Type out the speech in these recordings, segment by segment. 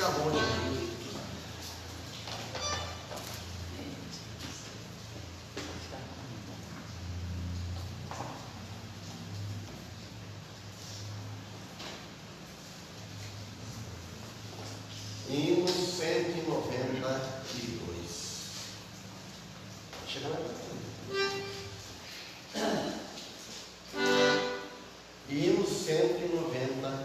Fica bom, gente. Hino 192. Chega lá. Hino 192.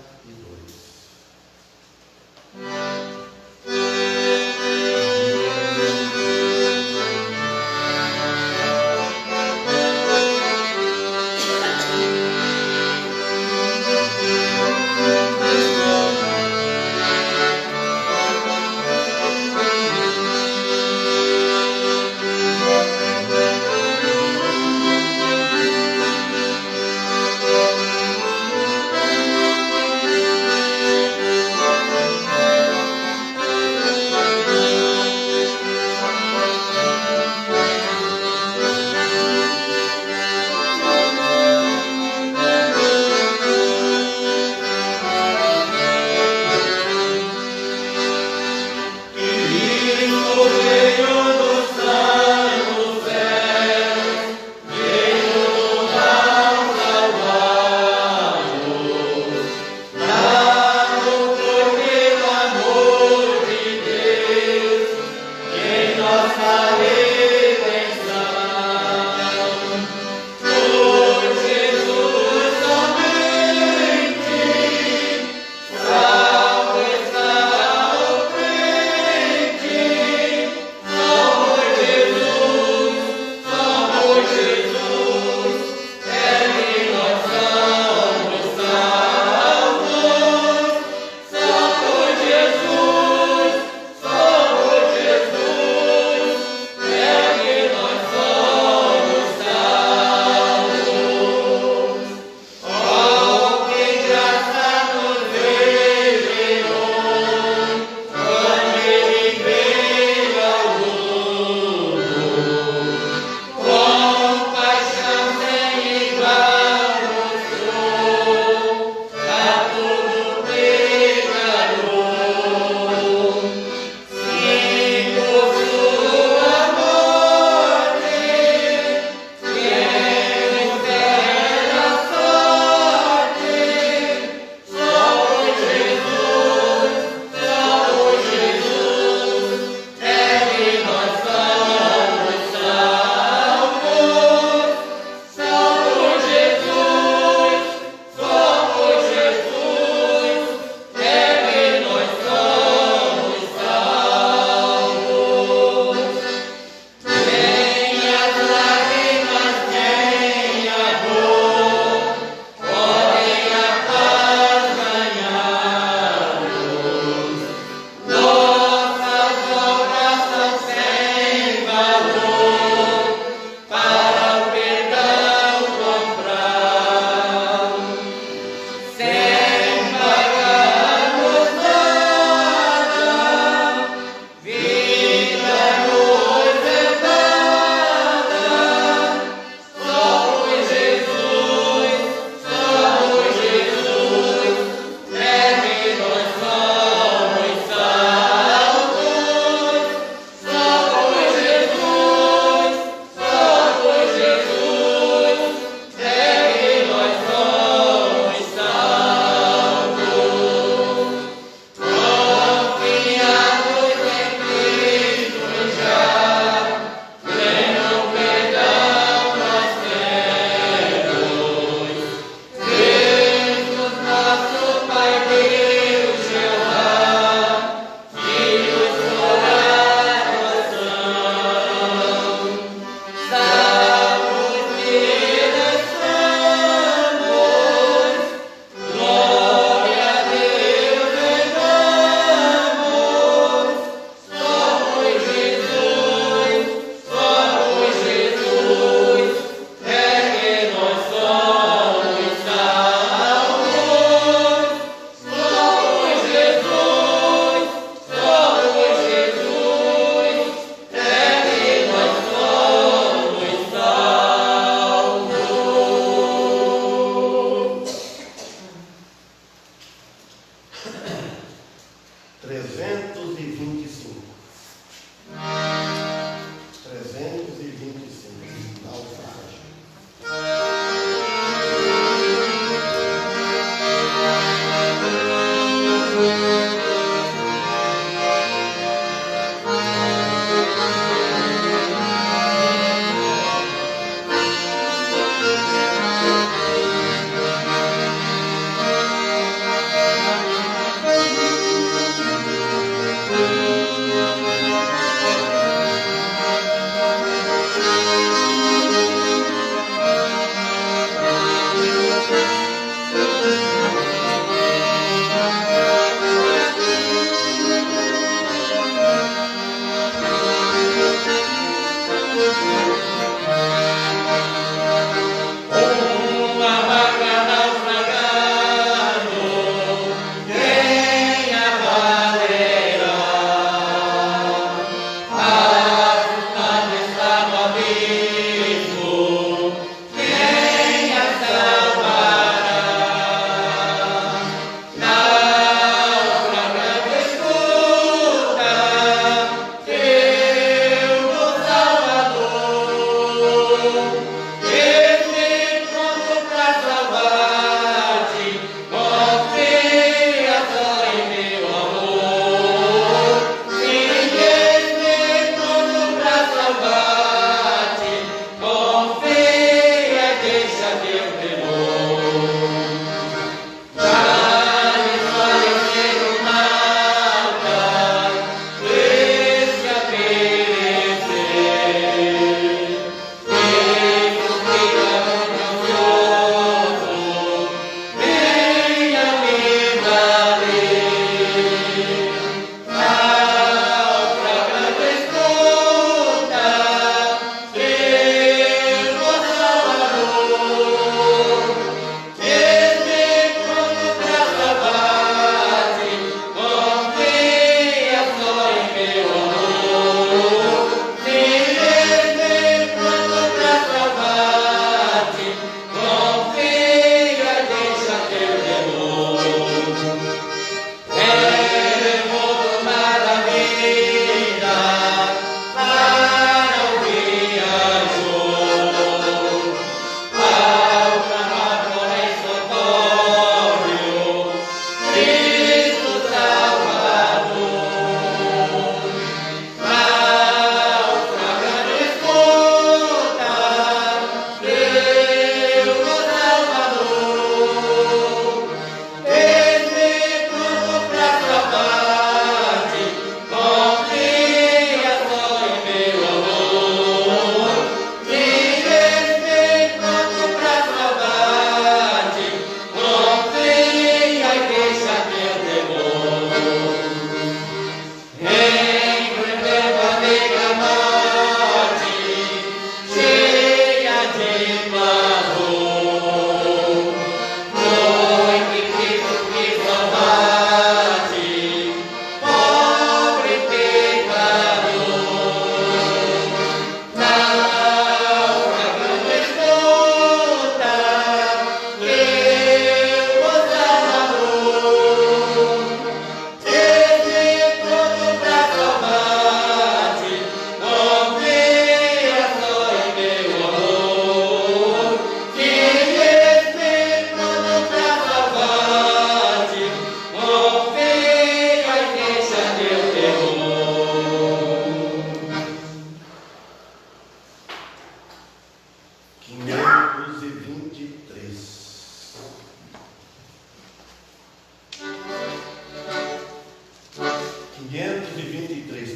523.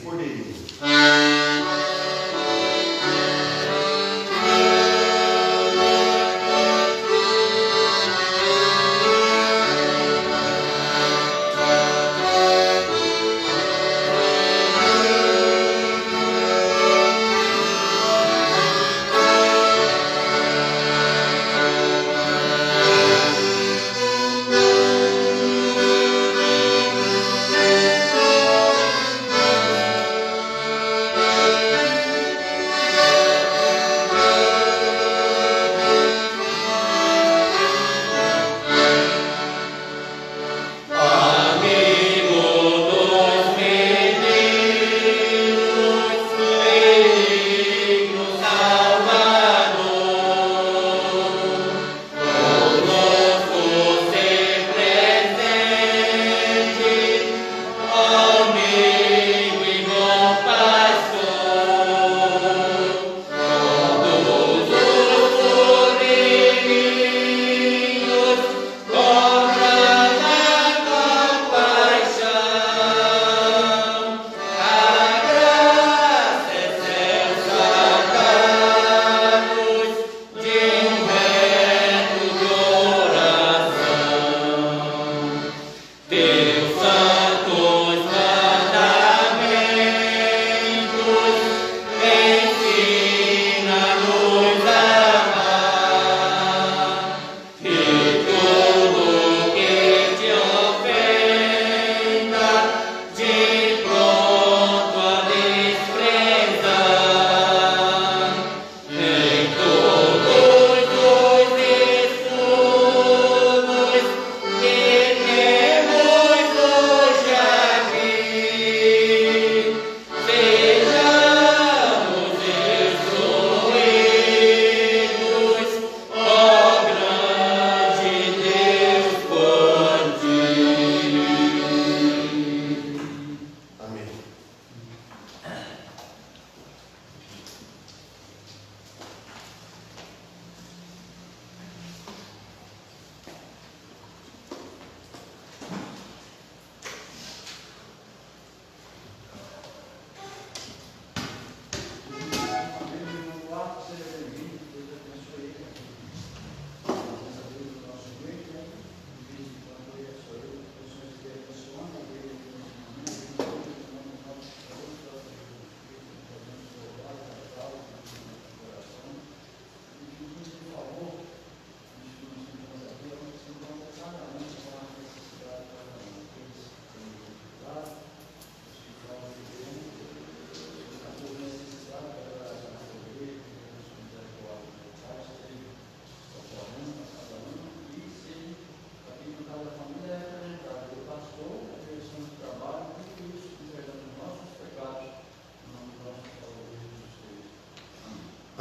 Cordeirinho.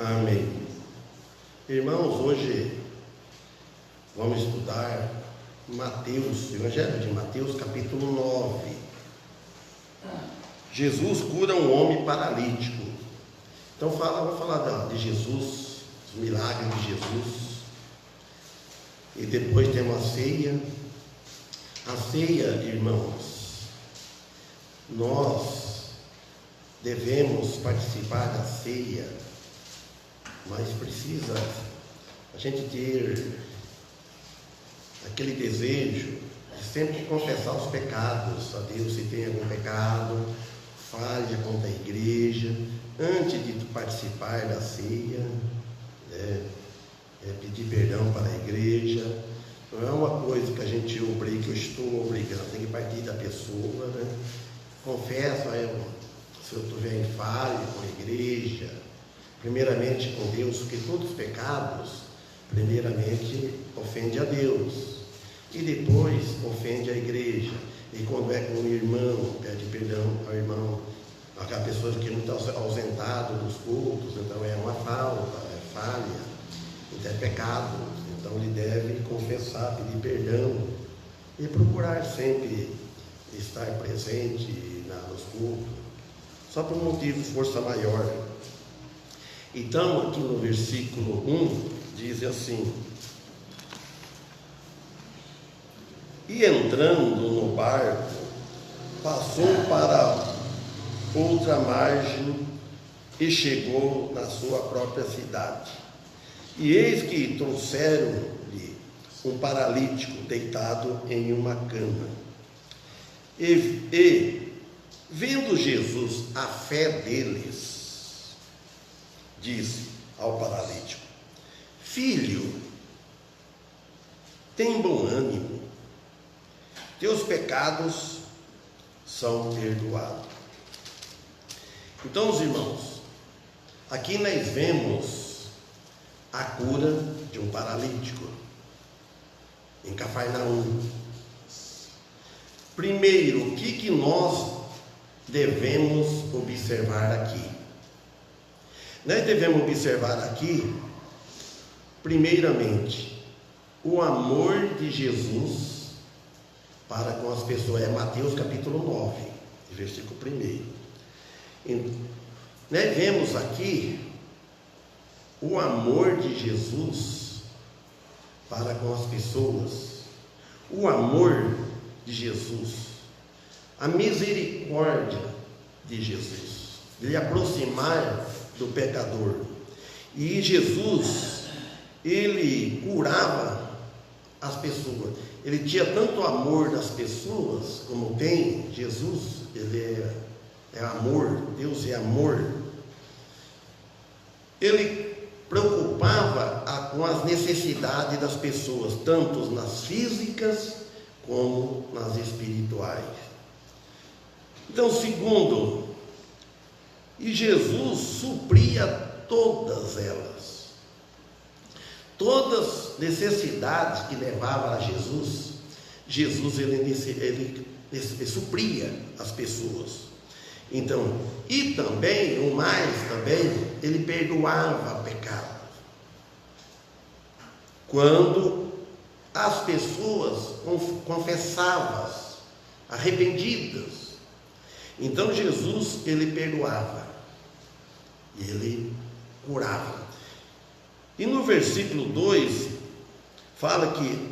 Amém. Irmãos, hoje vamos estudar Mateus, Evangelho de Mateus, capítulo 9. Jesus cura um homem paralítico. Então vamos falar de Jesus, dos milagres de Jesus. E depois temos a ceia. A ceia, irmãos, nós devemos participar da ceia, mas precisa a gente ter aquele desejo de sempre confessar os pecados a Deus. Se tem algum pecado, falha contra a igreja, antes de participar da ceia, pedir perdão para a igreja. Não é uma coisa que a gente obriga, que eu estou obrigando, tem que partir da pessoa, né? Confesso, se eu estiver em falha com a igreja, primeiramente com Deus, porque todos os pecados, primeiramente, ofende a Deus, e depois ofende a igreja. E quando é com o irmão, pede perdão ao irmão, aquela pessoa que não está ausentado dos cultos, então é uma falta, é falha, então é pecado. Então ele deve confessar, pedir perdão e procurar sempre estar presente nos cultos, só por um motivo de força maior. Então, aqui no versículo 1 diz assim: e entrando no barco, passou para outra margem e chegou na sua própria cidade. E eis que trouxeram-lhe um paralítico deitado em uma cama. E vendo Jesus a fé deles, disse ao paralítico: filho, tem bom ânimo, teus pecados são perdoados. Então, os irmãos, aqui nós vemos a cura de um paralítico em Cafarnaum. Primeiro, o que nós devemos observar aqui? Nós devemos observar aqui, primeiramente, o amor de Jesus para com as pessoas. É Mateus capítulo 9, versículo 1. Nós vemos aqui o amor de Jesus para com as pessoas, o amor de Jesus, a misericórdia de Jesus, de lhe aproximar do pecador. E Jesus, ele curava as pessoas, ele tinha tanto amor das pessoas como tem Jesus. Ele é amor, Deus é amor. Ele preocupava com as necessidades das pessoas, tanto nas físicas como nas espirituais. Então, segundo, e Jesus supria todas elas, todas as necessidades que levavam a Jesus, ele supria as pessoas. Então, e também, o mais também, ele perdoava pecados. Quando as pessoas confessavam, arrependidas, então Jesus, ele perdoava, ele curava. E no versículo 2, fala que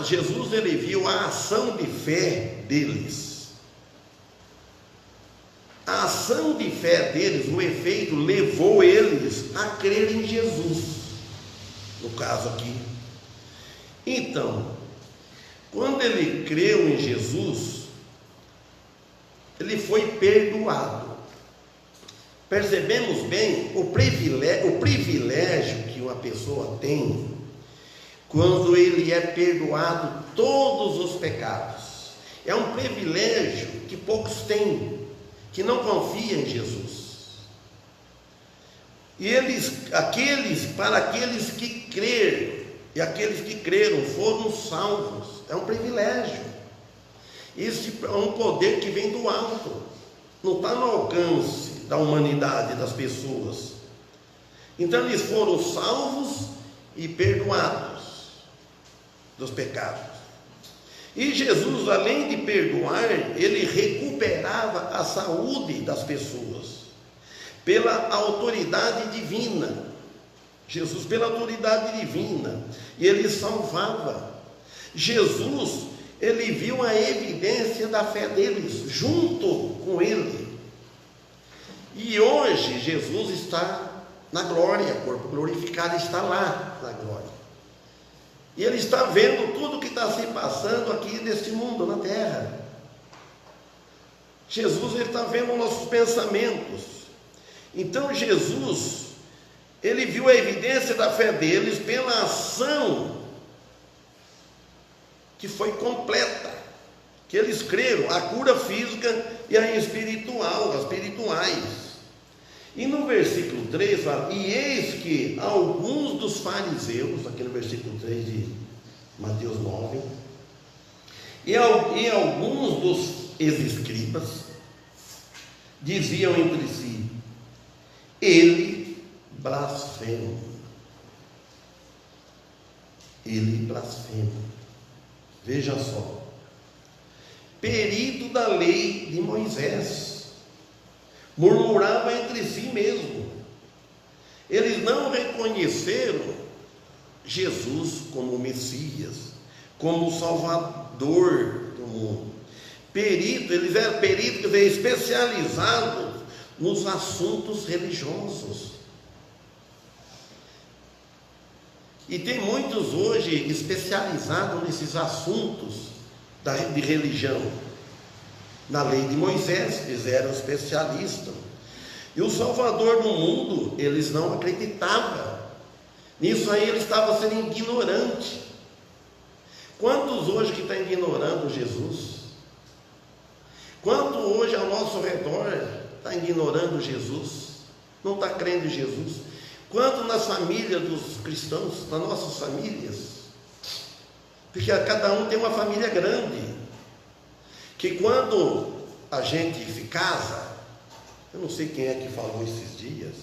Jesus, ele viu a ação de fé deles. A ação de fé deles, o efeito, levou eles a crer em Jesus, no caso aqui. Então, quando ele creu em Jesus, ele foi perdoado. Percebemos bem o privilégio que uma pessoa tem quando ele é perdoado todos os pecados. É um privilégio que poucos têm, que não confiam em Jesus. E para aqueles que creram, e aqueles que creram foram salvos. É um privilégio. Isso é um poder que vem do alto, não está no alcance da humanidade, das pessoas. Então eles foram salvos e perdoados dos pecados. E Jesus, além de perdoar, ele recuperava a saúde das pessoas pela autoridade divina. Jesus, pela autoridade divina, e ele salvava. Jesus, ele viu a evidência da fé deles junto com ele. E hoje Jesus está na glória, o corpo glorificado está lá na glória. E ele está vendo tudo que está se passando aqui neste mundo, na terra. Jesus, ele está vendo nossos pensamentos. Então Jesus, ele viu a evidência da fé deles pela ação que foi completa, que eles creram, a cura física e a espiritual, as espirituais. E no versículo 3 fala: e eis que alguns dos fariseus, aqui no versículo 3 de Mateus 9, e alguns dos escribas diziam entre si: ele blasfema. Ele blasfema. Veja só, perito da lei de Moisés, murmurava entre si mesmo. Eles não reconheceram Jesus como o Messias, como o Salvador do mundo. Eles eram peritos, quer dizer, especializados nos assuntos religiosos. E tem muitos hoje especializados nesses assuntos de religião. Na lei de Moisés, eles eram especialistas. E o Salvador do mundo, eles não acreditavam. Nisso aí eles estavam sendo ignorantes. Quantos hoje que estão ignorando Jesus? Quanto hoje ao nosso redor está ignorando Jesus? Não está crendo em Jesus? Quanto nas famílias dos cristãos, nas nossas famílias? Porque cada um tem uma família grande, que quando a gente se casa, eu não sei quem é que falou esses dias,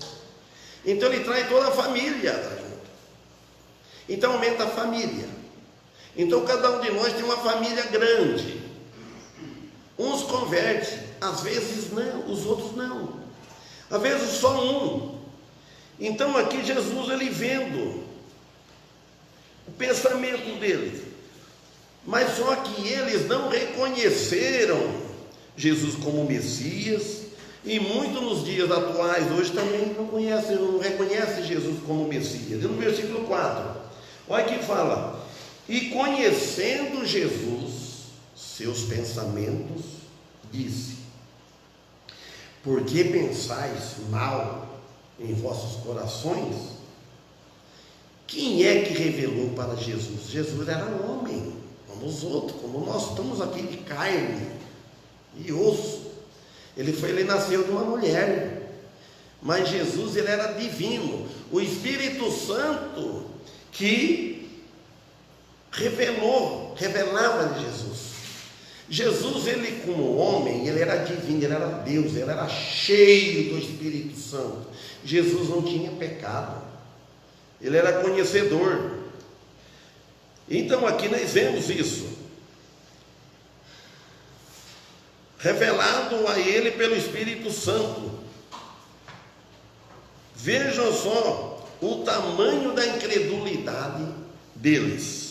então ele traz toda a família junto. Então aumenta a família. Então cada um de nós tem uma família grande. Uns convertem, às vezes não, os outros não. Às vezes só um. Então aqui Jesus, ele vendo o pensamento deles, mas só que eles não reconheceram Jesus como Messias, e muitos nos dias atuais hoje também não reconhecem Jesus como Messias. E no versículo 4, olha que fala: e conhecendo Jesus seus pensamentos, disse: por que pensais mal em vossos corações? Quem é que revelou para Jesus? Jesus era um homem, como os outros, como nós estamos aqui de carne e osso. Ele nasceu de uma mulher, mas Jesus, ele era divino. O Espírito Santo que revelava de Jesus. Jesus, ele como homem, ele era divino, ele era Deus, ele era cheio do Espírito Santo. Jesus não tinha pecado, ele era conhecedor. Então aqui nós vemos isso, revelado a ele pelo Espírito Santo. Vejam só o tamanho da incredulidade deles.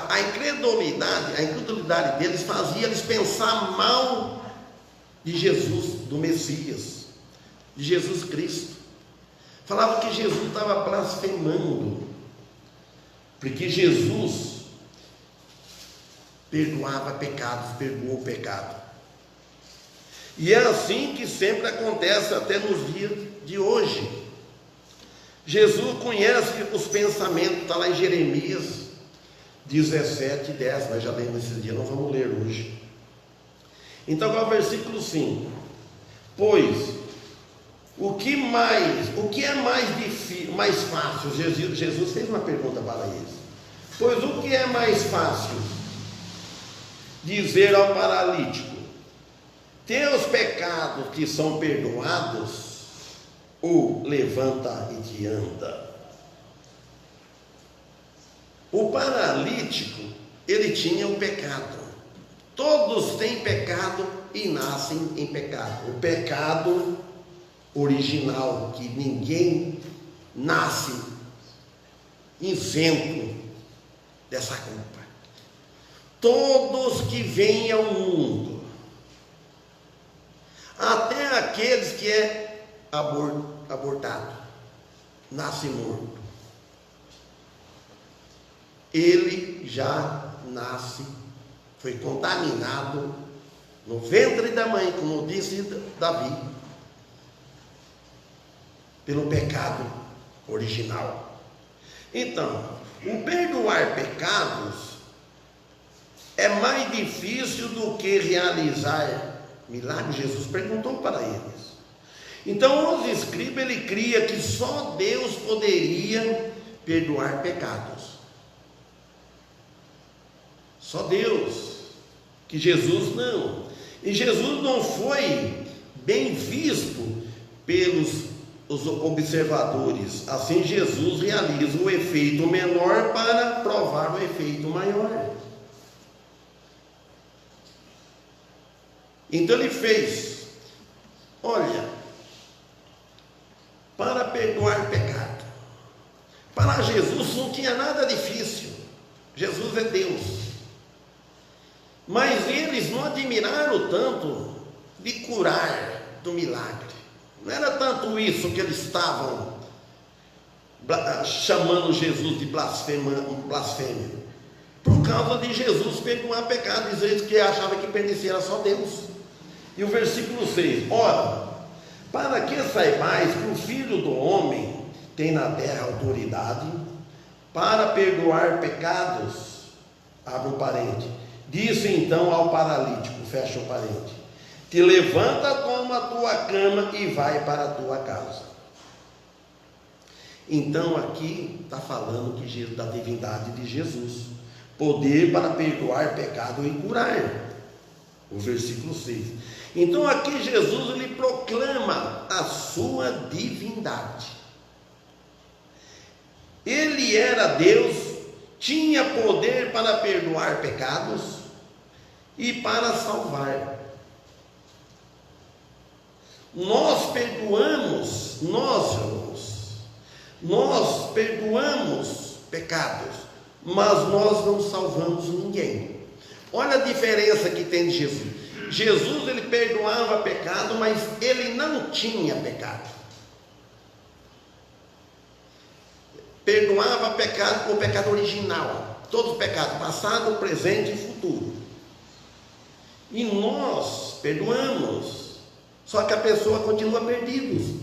A incredulidade deles fazia eles pensar mal de Jesus, do Messias, de Jesus Cristo. Falavam que Jesus estava blasfemando, porque Jesus perdoava pecados, perdoou o pecado. E é assim que sempre acontece até nos dias de hoje. Jesus conhece os pensamentos, está lá em Jeremias 17:10, nós já lemos esse dia, não vamos ler hoje. Então agora o versículo 5: pois o que é mais difícil, mais fácil? Jesus fez uma pergunta para eles. Pois o que é mais fácil? Dizer ao paralítico: teus pecados te são perdoados, ou levanta e te anda? O paralítico, ele tinha o pecado. Todos têm pecado e nascem em pecado. O pecado original, que ninguém nasce isento dessa culpa. Todos que vêm ao mundo, até aqueles que é abortado, nasce morto, ele já nasce, foi contaminado no ventre da mãe, como disse Davi, pelo pecado original. Então, o perdoar pecados é mais difícil do que realizar milagres. Jesus perguntou para eles. Então os escribas, ele cria que só Deus poderia perdoar pecados. Só Deus, que Jesus não. E Jesus não foi bem visto pelos os observadores. Assim Jesus realiza o efeito menor para provar o efeito maior. Então ele fez: olha, para perdoar pecado, Para Jesus não tinha nada difícil. Jesus é Deus. Mas eles não admiraram tanto de curar do milagre. Não era tanto isso que eles estavam chamando Jesus de blasfêmia. Por causa de Jesus perdoar pecados, eles que achavam que pertencia a só Deus. E o versículo 6: ora, para que saibais que o Filho do Homem tem na terra autoridade para perdoar pecados, abre um parente, disse então ao paralítico, fecha o parente, te levanta, toma a tua cama e vai para a tua casa. Então aqui está falando da divindade de Jesus, poder para perdoar pecado e curar. O versículo 6. Então aqui Jesus ele proclama a sua divindade. Ele era Deus, tinha poder para perdoar pecados e para salvar. Nós perdoamos, nós perdoamos pecados, mas nós não salvamos ninguém. Olha a diferença que tem de Jesus. Jesus ele perdoava pecado, mas ele não tinha pecado. Perdoava pecado, o pecado original, todos os pecados, passado, presente e futuro. E nós perdoamos, só que a pessoa continua perdida.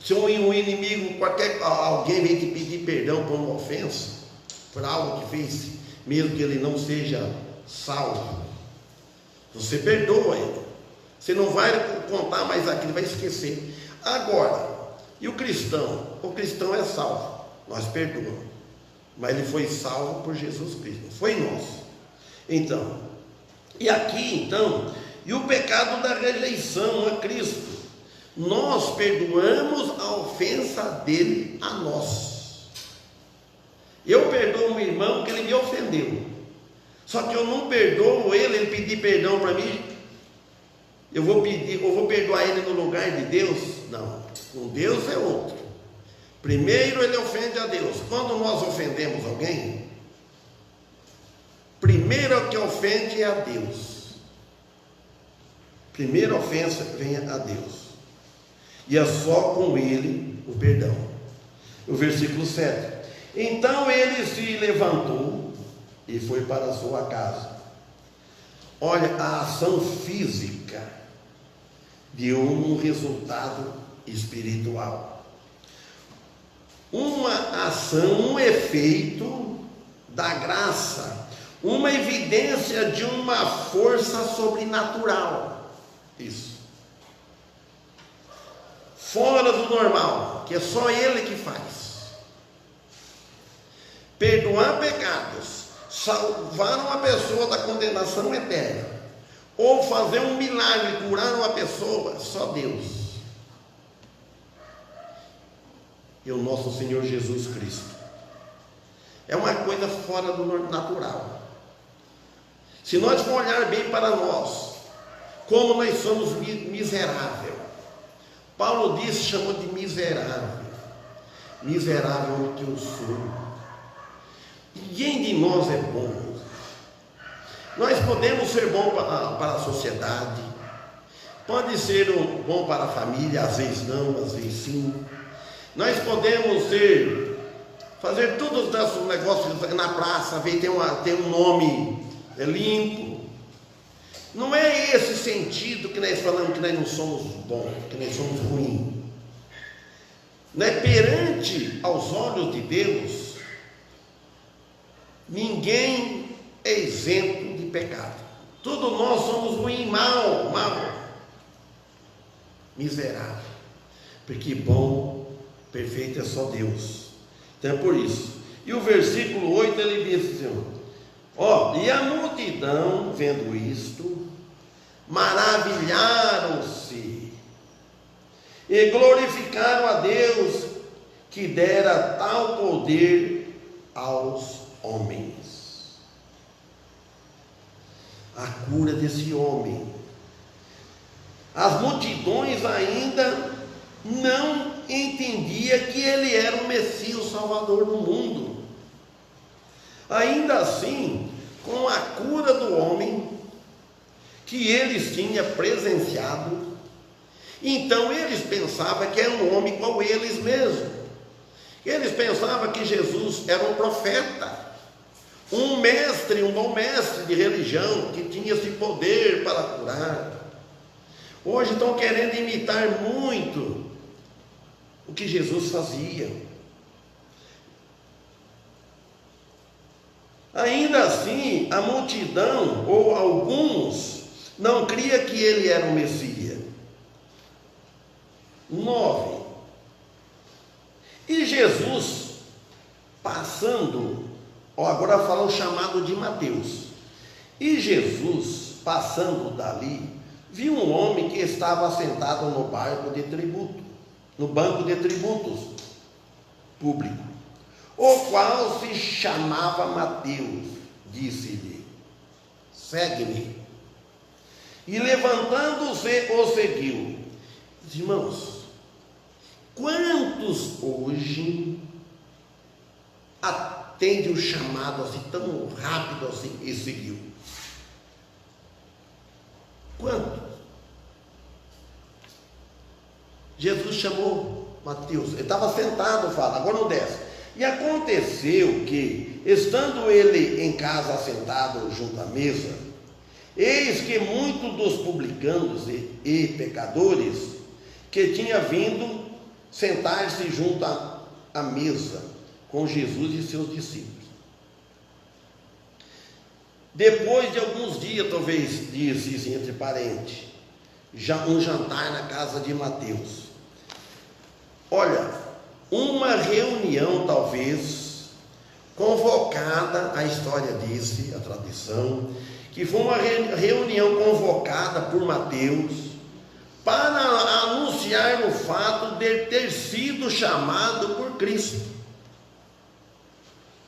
Se um inimigo, alguém vem te pedir perdão por uma ofensa, por algo que fez, mesmo que ele não seja salvo, você perdoa ele. Você não vai contar mais aquilo, vai esquecer. Agora, e o cristão? O cristão é salvo, nós perdoamos, mas ele foi salvo por Jesus Cristo, não foi nós. Então, e aqui então, e o pecado da rejeição a Cristo, nós perdoamos a ofensa dele a nós. Eu perdoo um irmão que ele me ofendeu, só que eu não perdoo ele pedir perdão para mim. Eu vou perdoar ele no lugar de Deus? Não, com Deus é outro. Primeiro ele ofende a Deus. Quando nós ofendemos alguém, primeiro que ofende é a Deus. Primeira ofensa vem a Deus. E é só com ele o perdão. O versículo 7. Então ele se levantou e foi para a sua casa. Olha, a ação física deu um resultado espiritual. Uma ação, um efeito da graça, uma evidência de uma força sobrenatural. Isso. Fora do normal, que é só ele que faz. Perdoar pecados, salvar uma pessoa da condenação eterna, ou fazer um milagre, curar uma pessoa, só Deus. E o nosso Senhor Jesus Cristo. É uma coisa fora do natural. Se nós for olhar bem para nós, como nós somos miseráveis. Paulo disse, chamou de miserável. Miserável que eu sou. Ninguém de nós é bom. Nós podemos ser bom para a sociedade, pode ser bom para a família, às vezes não, às vezes sim. Nós podemos fazer todos os nossos negócios na praça, ver ter um nome limpo. Não é esse sentido que nós falamos que nós não somos bons, que nós somos ruins. Né? Perante aos olhos de Deus, ninguém é isento de pecado. Todos nós somos ruins, mal, miserável. Porque bom, perfeito é só Deus. Então é por isso. E o versículo 8 ele diz assim: e a multidão, vendo isto, maravilharam-se e glorificaram a Deus que dera tal poder aos homens. A cura desse homem. As multidões ainda não entendia que ele era o Messias, o Salvador do mundo. Ainda assim, com a cura do homem que eles tinham presenciado, então eles pensavam que era um homem igual eles mesmos. Eles pensavam que Jesus era um profeta, um mestre, um bom mestre de religião, que tinha esse poder para curar. Hoje estão querendo imitar muito o que Jesus fazia. Ainda assim, a multidão, ou alguns, não cria que ele era o Messias. 9. E Jesus, passando, agora fala o chamado de Mateus. E Jesus, passando dali, viu um homem que estava sentado no banco de tributos público, o qual se chamava Mateus. Disse-lhe: segue-me. E levantando-se, o seguiu. Irmãos, quantos hoje atende o chamado assim, tão rápido assim, e seguiu? Quantos? Jesus chamou Mateus, ele estava sentado, fala, agora não desce. E aconteceu que, estando ele em casa assentado junto à mesa, eis que muitos dos publicanos e pecadores que tinha vindo sentar-se junto à mesa com Jesus e seus discípulos. Depois de alguns dias, talvez, disse entre parentes, um jantar na casa de Mateus. Olha, uma reunião talvez convocada, a história disse, a tradição, que foi uma reunião convocada por Mateus para anunciar o fato de ter sido chamado por Cristo.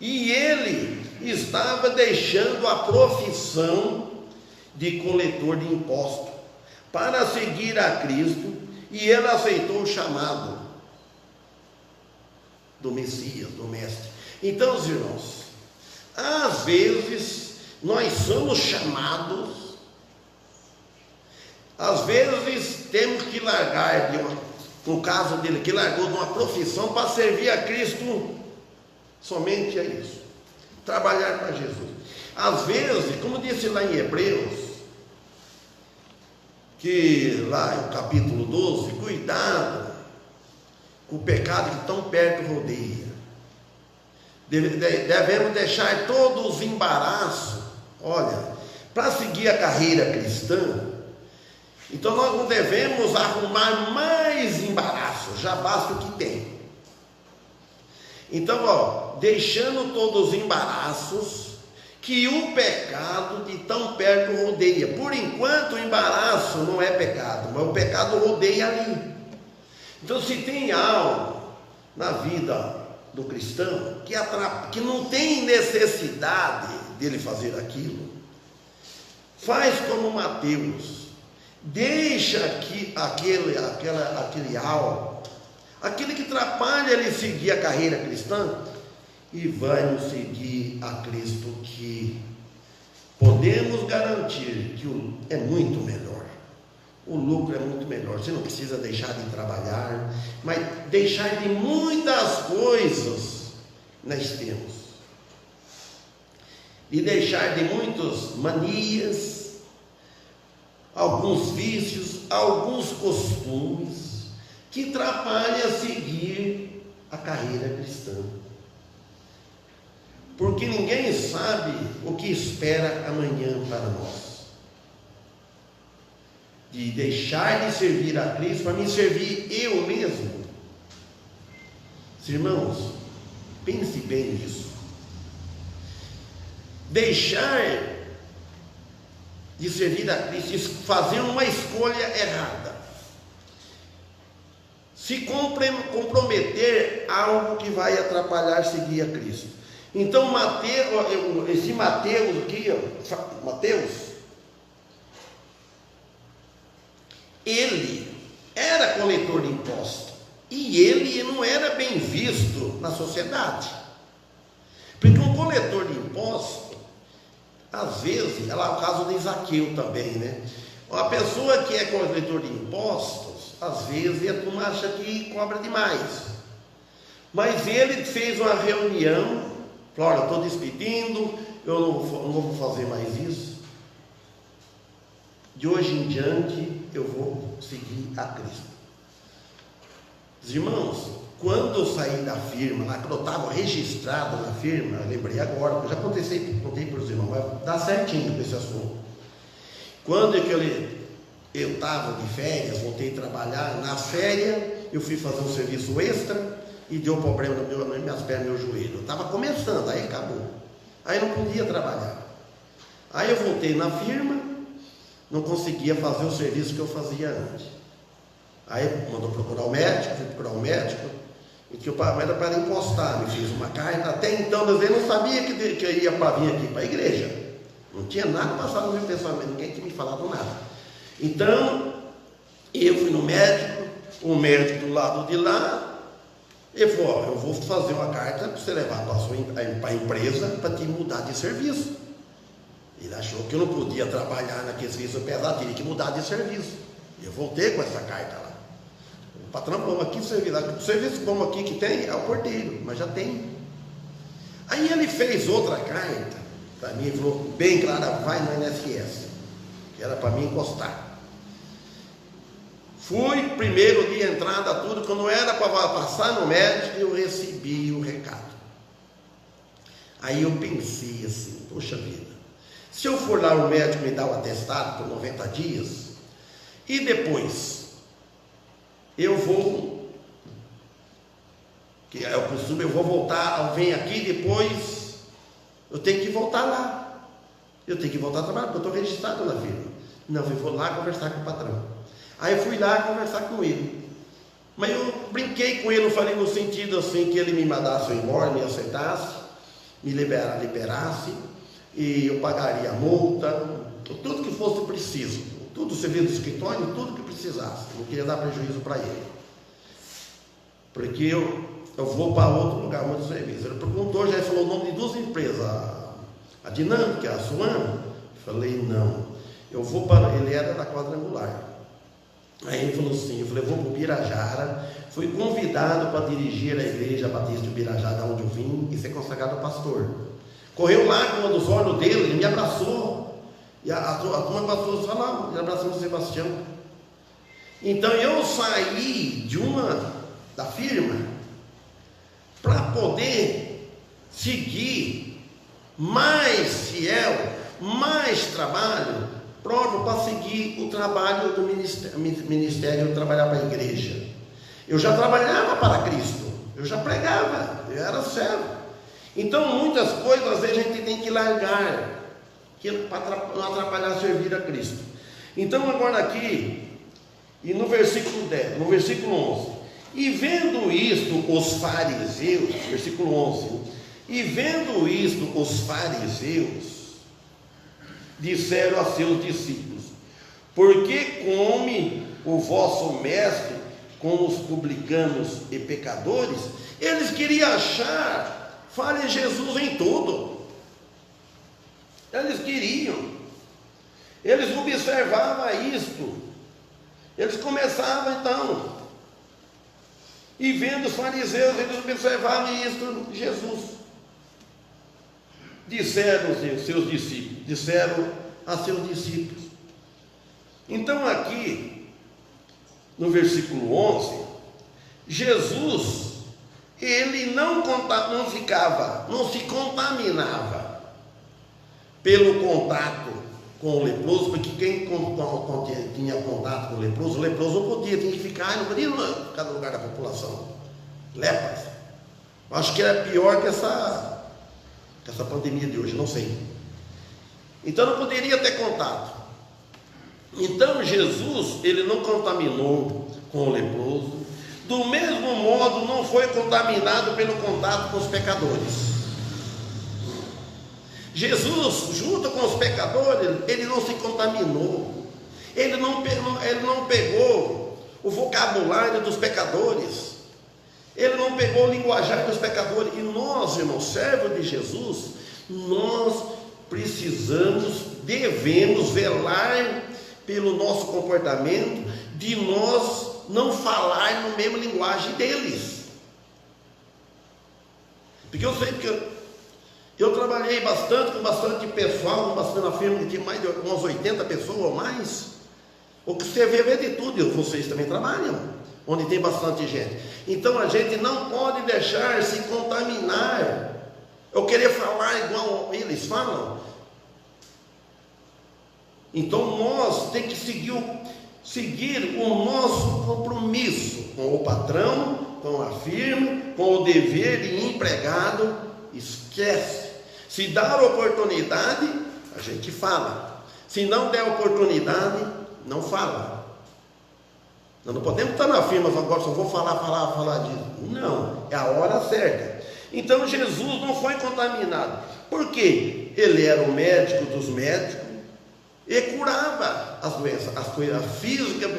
E ele estava deixando a profissão de coletor de impostos para seguir a Cristo, e ele aceitou o chamado do Messias, do Mestre. Então, os irmãos, às vezes nós somos chamados, às vezes temos que largar, no caso dele, que largou de uma profissão para servir a Cristo, somente é isso, trabalhar para Jesus. Às vezes, como disse lá em Hebreus, que lá no capítulo 12, cuidado com o pecado que tão perto rodeia. Devemos deixar todos os embaraços, olha, para seguir a carreira cristã. Então nós não devemos arrumar mais embaraços, já basta o que tem. Então, deixando todos os embaraços que o pecado de tão perto rodeia. Por enquanto o embaraço não é pecado, mas o pecado rodeia ali. Então, se tem algo na vida do cristão que não tem necessidade dele fazer aquilo, faz como Mateus, deixa aquele algo, aquele que atrapalha ele seguir a carreira cristã, e vamos seguir a Cristo, que podemos garantir que é muito melhor. O lucro é muito melhor. Você não precisa deixar de trabalhar, mas deixar de muitas coisas nós temos. E deixar de muitas manias, alguns vícios, alguns costumes que atrapalham a seguir a carreira cristã. Porque ninguém sabe o que espera amanhã para nós. De deixar de servir a Cristo para me servir eu mesmo. Irmãos, pense bem nisso. Deixar de servir a Cristo, fazer uma escolha errada, se comprometer a algo que vai atrapalhar seguir a Cristo. Então esse Mateus aqui, Mateus, ele era coletor de impostos. E ele não era bem visto na sociedade. Porque um coletor de impostos, às vezes, é lá o caso de Zaqueu também, né? Uma pessoa que é coletor de impostos, às vezes a turma acha que cobra demais. Mas ele fez uma reunião, falou: olha, estou despedindo, eu não vou fazer mais isso. De hoje em diante eu vou seguir a Cristo. Os irmãos, quando eu saí da firma, lá que eu estava registrado na firma, eu lembrei agora, porque eu já contei para os irmãos, mas dá certinho com esse assunto. Quando eu estava de férias, voltei a trabalhar, nas férias eu fui fazer um serviço extra e deu problema nas minhas pernas e meu joelho. Eu estava começando, aí acabou. Aí não podia trabalhar. Aí eu voltei na firma, não conseguia fazer o serviço que eu fazia antes. Aí mandou procurar o médico, fui procurar o médico, e que era para encostar, me fiz uma carta. Até então eu não sabia que eu ia para vir aqui para a igreja. Não tinha nada passado no meu pensamento, ninguém tinha me falado nada. Então, eu fui no médico, o médico do lado de lá, ele falou: eu vou fazer uma carta para você levar para a empresa para te mudar de serviço. Ele achou que eu não podia trabalhar naquele serviço pesado, tinha que mudar de serviço. Eu voltei com essa carta lá. O patrão falou: aqui o serviço bom aqui que tem é o porteiro, mas já tem. Aí ele fez outra carta para mim, falou bem clara: vai no INSS, que era para mim encostar. Fui, primeiro dia de entrada, tudo, quando era para passar no médico, eu recebi o recado. Aí eu pensei assim: poxa vida, se eu for lá, o médico me dá o atestado por 90 dias, e depois eu vou, que é o costume, eu vou voltar, vem aqui, depois eu tenho que voltar lá, eu tenho que voltar a trabalhar, porque eu estou registrado na firma. Não, eu vou lá conversar com o patrão. Aí eu fui lá conversar com ele, mas eu brinquei com ele, eu falei no sentido assim, que ele me mandasse embora, me aceitasse, me liberasse, e eu pagaria a multa, tudo que fosse preciso, tudo o serviço do escritório, tudo que precisasse. Não queria dar prejuízo para ele, porque eu vou para outro lugar, outro serviço. Ele perguntou, já falou o nome de duas empresas, a Dinâmica, a Suan. Falei: não, eu vou para, ele era da Quadrangular. Aí ele falou assim, eu falei: eu vou para o Birajara, fui convidado para dirigir a igreja Batista de Birajara, da onde eu vim, e ser consagrado pastor. Correu lá com um dos olhos dele, ele me abraçou, e a turma passou, falou, ele abraçou o Sebastião. Então eu saí da firma para poder seguir mais fiel, mais trabalho próprio para seguir o trabalho do ministério, trabalhar para a igreja. Eu já trabalhava para Cristo, eu já pregava, eu era servo. Então muitas coisas às vezes a gente tem que largar, para não atrapalhar servir a Cristo. Então agora aqui, e no versículo 10, no versículo 11, e vendo isto os fariseus, versículo 11, e vendo isto os fariseus disseram a seus discípulos: por que come o vosso mestre com os publicanos e pecadores? Eles queriam achar falha Jesus em tudo. Eles queriam, eles observavam isto, eles começavam então, e vendo os fariseus, eles observavam isto, Jesus. Disseram a seus discípulos. Então aqui, no versículo 11, Jesus, ele não se contaminava pelo contato com o leproso, porque quem tinha contato com o leproso não podia, tinha que ficar, não podia em cada lugar da população. Lepras. Acho que era pior que essa pandemia de hoje, não sei. Então não poderia ter contato. Então Jesus, ele não contaminou com o leproso, do mesmo modo não foi contaminado pelo contato com os pecadores. Jesus, junto com os pecadores, ele não se contaminou, ele não pegou o vocabulário dos pecadores, Ele não pegou o linguajar dos pecadores. E nós, irmãos, servos de Jesus, nós precisamos, devemos velar pelo nosso comportamento, de nós não falar no mesmo linguagem deles. Porque eu sei que eu trabalhei bastante, com bastante pessoal, na firma que tinha mais de umas 80 pessoas ou mais. O que você vê de tudo, e vocês também trabalham, onde tem bastante gente. Então a gente não pode deixar se contaminar, ou querer falar igual eles falam. Então nós temos que seguir o nosso compromisso com o patrão, com a firma, com o dever de empregado. Esquece. Se dar oportunidade, a gente fala. Se não der oportunidade, não fala. Nós não podemos estar na firma agora, só vou falar disso. Não, é a hora certa. Então Jesus não foi contaminado. Por quê? Ele era o médico dos médicos e curava as doenças, as coisas físicas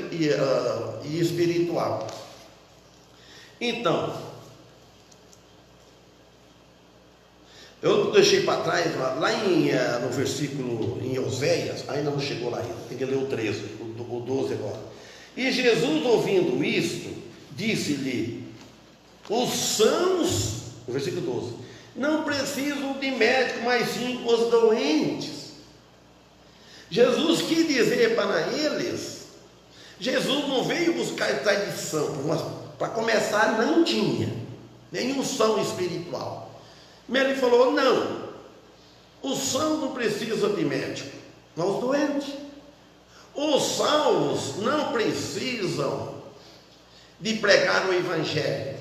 e espiritual. Então, eu deixei para trás, lá no versículo, em Oséias, ainda não chegou lá ainda, tem que ler o 13, o 12 agora. E Jesus, ouvindo isto, disse-lhe: os sãos, no versículo 12, não precisam de médico, mas sim os doentes. Jesus quis dizer para eles, Jesus não veio buscar tradição, para começar não tinha nenhum são espiritual. Mas ele falou: não, os sãos não precisam de médico, mas os doentes. Os salvos não precisam de pregar o evangelho,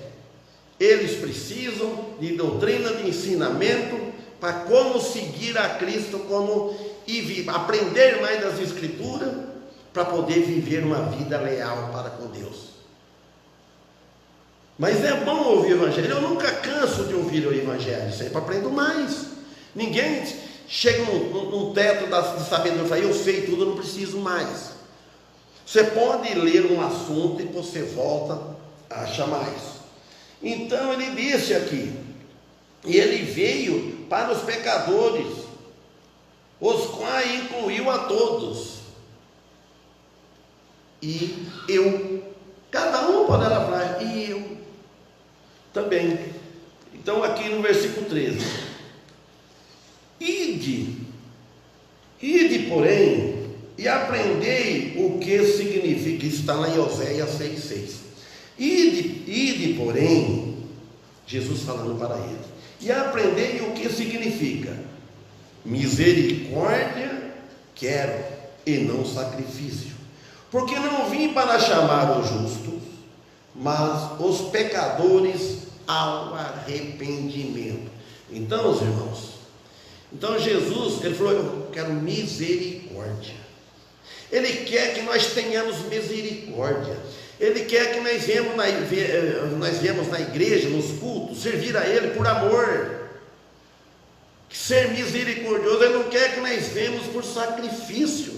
eles precisam de doutrina, de ensinamento, para como seguir a Cristo, aprender mais das Escrituras, para poder viver uma vida leal para com Deus. Mas é bom ouvir o evangelho. Eu nunca canso de ouvir o evangelho, sempre aprendo mais. Ninguém chega num teto de sabedoria e fala: eu sei tudo, eu não preciso mais. Você pode ler um assunto e você volta a achar mais. Então ele disse aqui, e ele veio para os pecadores, os quais incluiu a todos. E eu, cada um poderá falar, e eu também. Então aqui no versículo 13: Ide, porém, e aprendei o que significa. Isso está lá em Oséias 6,6. Ide, porém, Jesus falando para ele, e aprendei o que significa: misericórdia quero, e não sacrifício, porque não vim para chamar os justos, mas os pecadores ao arrependimento. Então, os irmãos, Jesus, ele falou: eu quero misericórdia. Ele quer que nós tenhamos misericórdia. Ele quer que nós viemos na igreja, nos cultos, servir a Ele por amor. Ser misericordioso. Ele não quer que nós venhamos por sacrifício.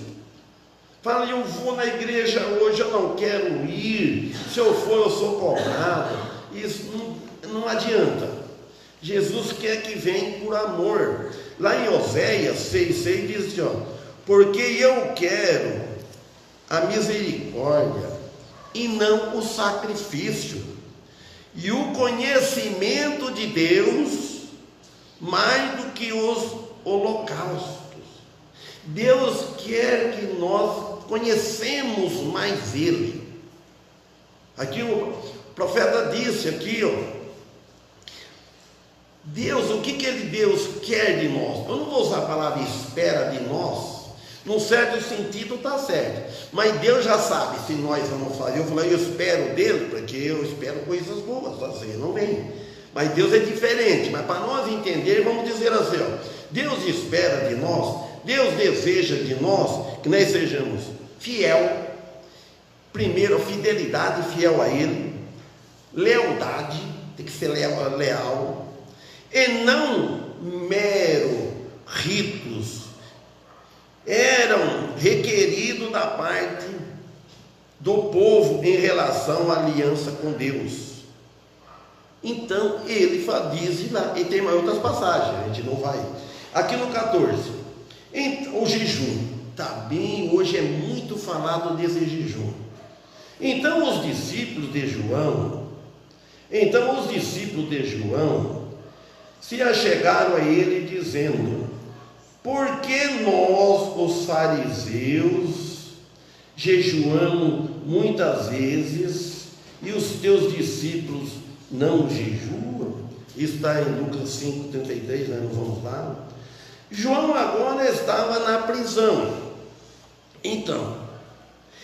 Fala: eu vou na igreja hoje, eu não quero ir. Se eu for, eu sou cobrado. Isso não adianta. Jesus quer que venha por amor. Lá em Oséias 6,6 diz assim, ó: porque eu quero a misericórdia e não o sacrifício, e o conhecimento de Deus mais do que os holocaustos. Deus quer que nós conhecemos mais Ele. Aqui o profeta disse aqui, ó, Deus, o que Deus quer de nós? Eu não vou usar a palavra espera de nós. Num certo sentido está certo, mas Deus já sabe se nós vamos fazer. Eu falei: eu espero dele, porque eu espero coisas boas, assim, não vem. Mas Deus é diferente. Mas para nós entender, vamos dizer assim, ó, Deus espera de nós, Deus deseja de nós que nós sejamos fiel. Primeiro, fidelidade, fiel a Ele. Lealdade, tem que ser leal. E não mero ritos eram requeridos da parte do povo em relação à aliança com Deus. Então ele diz lá, e tem mais outras passagens, a gente não vai. Aqui no 14, o jejum, está bem, hoje é muito falado desse jejum. Então os discípulos de João se achegaram a ele dizendo: por que nós, os fariseus, jejuamos muitas vezes e os teus discípulos não jejuam? Isso está em Lucas 5,33, nós não vamos lá. João agora estava na prisão. Então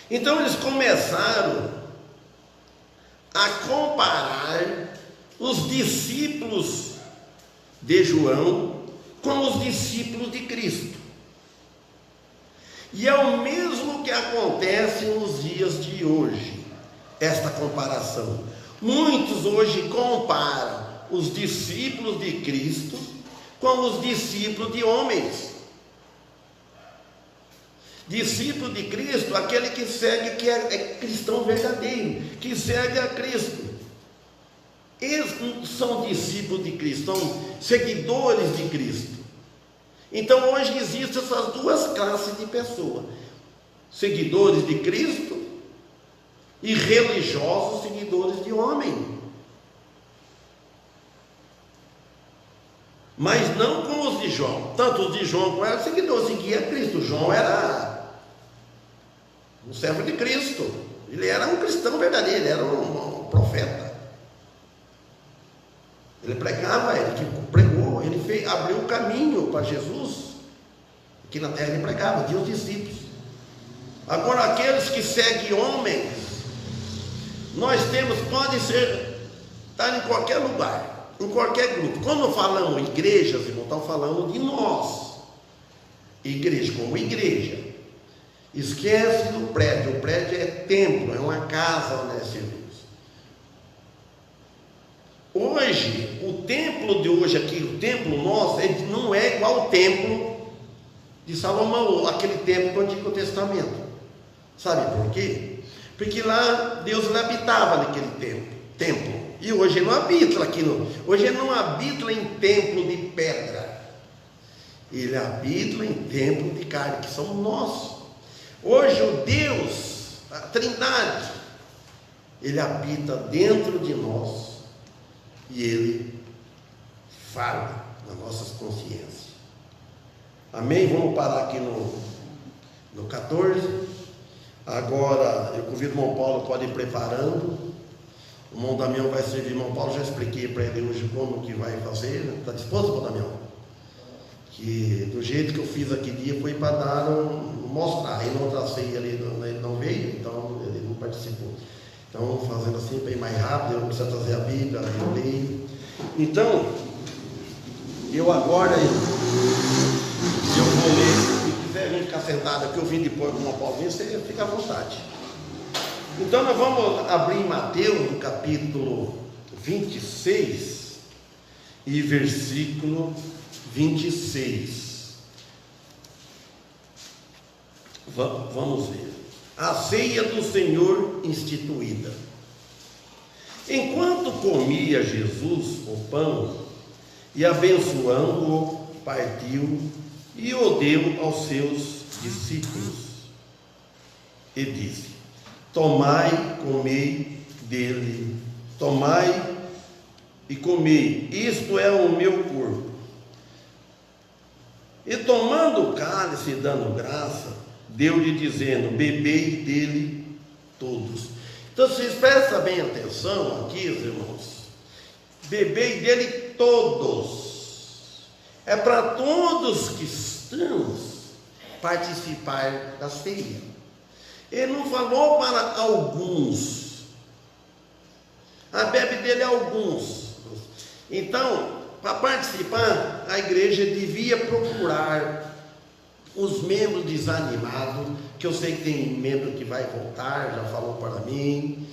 eles começaram a comparar os discípulos de João com os discípulos de Cristo. E é o mesmo que acontece nos dias de hoje, esta comparação. Muitos hoje comparam os discípulos de Cristo com os discípulos de homens. Discípulo de Cristo, aquele que segue, que é cristão verdadeiro, que segue a Cristo. Eles são discípulos de Cristo, são seguidores de Cristo. Então hoje existem essas duas classes de pessoas: seguidores de Cristo e religiosos seguidores de homem. Mas não como os de João. Tanto os de João como eram seguidores, seguia Cristo. João era um servo de Cristo, ele era um cristão verdadeiro, ele era um profeta. Ele pregava, ele pregou, ele abriu o caminho para Jesus. Aqui na terra ele pregava, tinha os discípulos. Agora aqueles que seguem homens, nós temos, podem estar em qualquer lugar, em qualquer grupo. Quando falamos igrejas, irmão, estamos falando de nós. Igreja como igreja. Esquece do prédio. O prédio é templo, é uma casa onde é serviço. Hoje, o templo de hoje aqui, o templo nosso, não é igual ao templo de Salomão, aquele templo do Antigo Testamento. Sabe por quê? Porque lá Deus não habitava naquele templo. E hoje ele não habita aqui, hoje ele não habita em templo de pedra. Ele habita em templo de carne, que são nossos. Hoje o Deus, a Trindade, ele habita dentro de nós e ele fala nas nossas consciências. Amém? Vamos parar aqui no 14. Agora eu convido o irmão Paulo, pode ir preparando. O irmão Damião vai servir. O irmão Paulo, já expliquei para ele hoje como que vai fazer. Está disposto, irmão Damião? Que do jeito que eu fiz aquele dia foi para dar mostrar. Aí na outra ceia ele não veio, então ele não participou. Então, fazendo assim para ir mais rápido, eu não preciso trazer a Bíblia, eu leio. Então, eu agora eu vou ler. Se quiser vir ficar sentado aqui, eu vim depois com uma Paulinha, você fica à vontade. Então, nós vamos abrir em Mateus, no capítulo 26 e versículo 26. Vamos ver. A ceia do Senhor instituída. Enquanto comia Jesus o pão, e abençoando-o, partiu e o deu aos seus discípulos. E disse: tomai, comei dele, tomai e comei, isto é o meu corpo. E tomando o cálice e dando graça, deu-lhe dizendo: bebei dele todos. Então vocês prestem bem atenção aqui, irmãos. Bebei dele todos. É para todos que estamos participar da ceia. Ele não falou para alguns. Bebe dele alguns. Então, para participar, a igreja devia procurar os membros desanimados, que eu sei que tem membro que vai voltar, já falou para mim,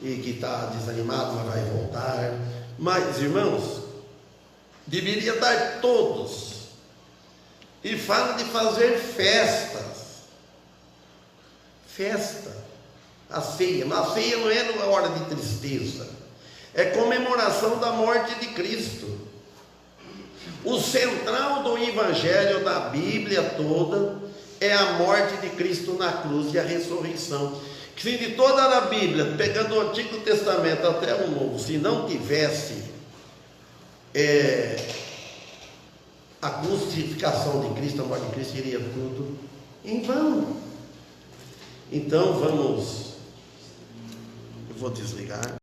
e que está desanimado, mas vai voltar. Mas, irmãos, deveria dar todos. E fala de fazer festas. Festa. A ceia. Mas a ceia não é numa hora de tristeza. É comemoração da morte de Cristo. O central do Evangelho, da Bíblia toda, é a morte de Cristo na cruz e a ressurreição. Se de toda a Bíblia, pegando o Antigo Testamento até o Novo, se não tivesse a crucificação de Cristo, a morte de Cristo, seria tudo em vão. Então vamos, eu vou desligar.